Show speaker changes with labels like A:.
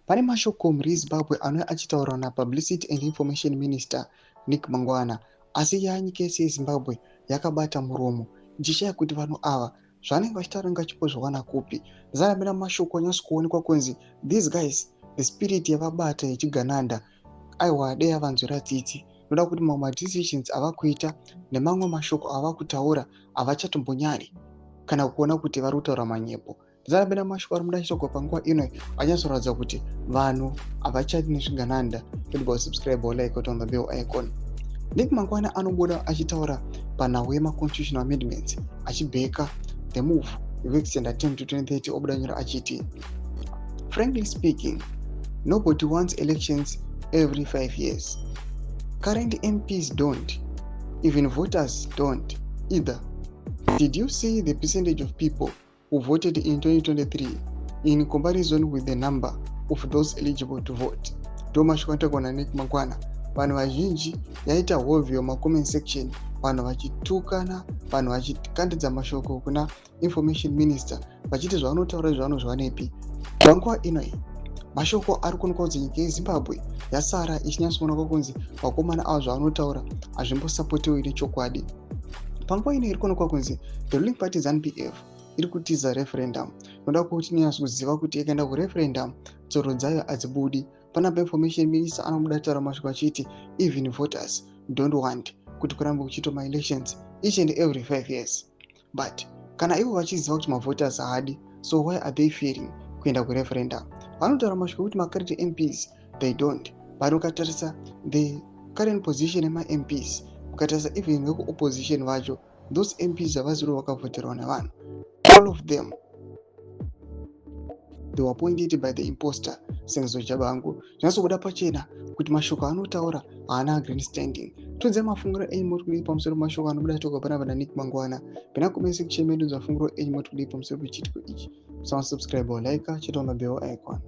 A: Pane mashoko muri Zimbabwe anouya achitaurwa naPublicity and Information Minister Nick Mangwana, asi nyika yese yeZimbabwe yakabata muromo ichishaya kuti vanhu ava zvavanenge vachitaura ngachipozvawana kupi. Zvarambira mashoko anyatso kuonekwa kunzi these guys the spirit yavabata yechigananda aiwa dei avanzwira tsitsi, noda kuti mamwe madecisions avakuita nemamwe mashoko avakutaura avachatombonyari kana kuona kuti vari kutaura manyepo. Zvarambira mashoko ari muda achitogwa panguva ino anyatsoratidza kuti vanhu havachati nezvigananda. Don't go subscribe or like on the bell icon. Nick Mangwana anobuda achitaura panhau yema-constitutional amendments achibheka the move yekuextenda term to 2030 obuda nyora achiti frankly speaking nobody wants elections every 5 years. Current MPs don't, even voters don't either. Did you see the percentage of people who voted in 2023 in comparison with the number of those eligible to vote? Domashoko anotagwa naNick Mangwana. Vanhu vazhinji yaita hovyo macomment section, vanhu vachitukana, vanhu vachikandidza mashoko kuna information minister vachiti zvavanotaura zvavanozva nepi. Panguva inoi mashoko ari kuonekwa kuti nyika yeZimbabwe yasara ichinyatsoonekwa kunzi vakomana avo zvavanotaura hazvimbosapotiwi nechokwadi. Panguva ino iri kuonekwa kunzi the ruling party ZANU-PF iri kutiza referendum. Noda kuti nyatsoziva kuti ikaenda kureferendum tsoro dzayo hadzibudi. Panapa information minister anobuda taura mashoko achiti even voters don't want kuti kurambe kuchiitwa ma-elections each and every 5 years. But kana ivo vachiziva kuti mavoters haadi, so why are they fearing kuenda kureferendum? Vanotaura mashoko kuti ma-current MPs they don't, but ukatarisa the current position yema-MPs, ukatarisa even veku-opposition vacho, those MPs havaziro vakavhoterwa navanhu, all of them they were appointed by the imposter Senzo Jabangu. Zvinozobuda pachena kuti mashoko anotaura haana grandstanding. Tonze mafungiro enyu muri kudii pamusoro mashoko anobuda togwa panapa naNick Mangwana. Pena comment section medu mafungiro enyu muri kudii pamusoro pechitiko ichi. Subscribe or like, chita on the bell icon.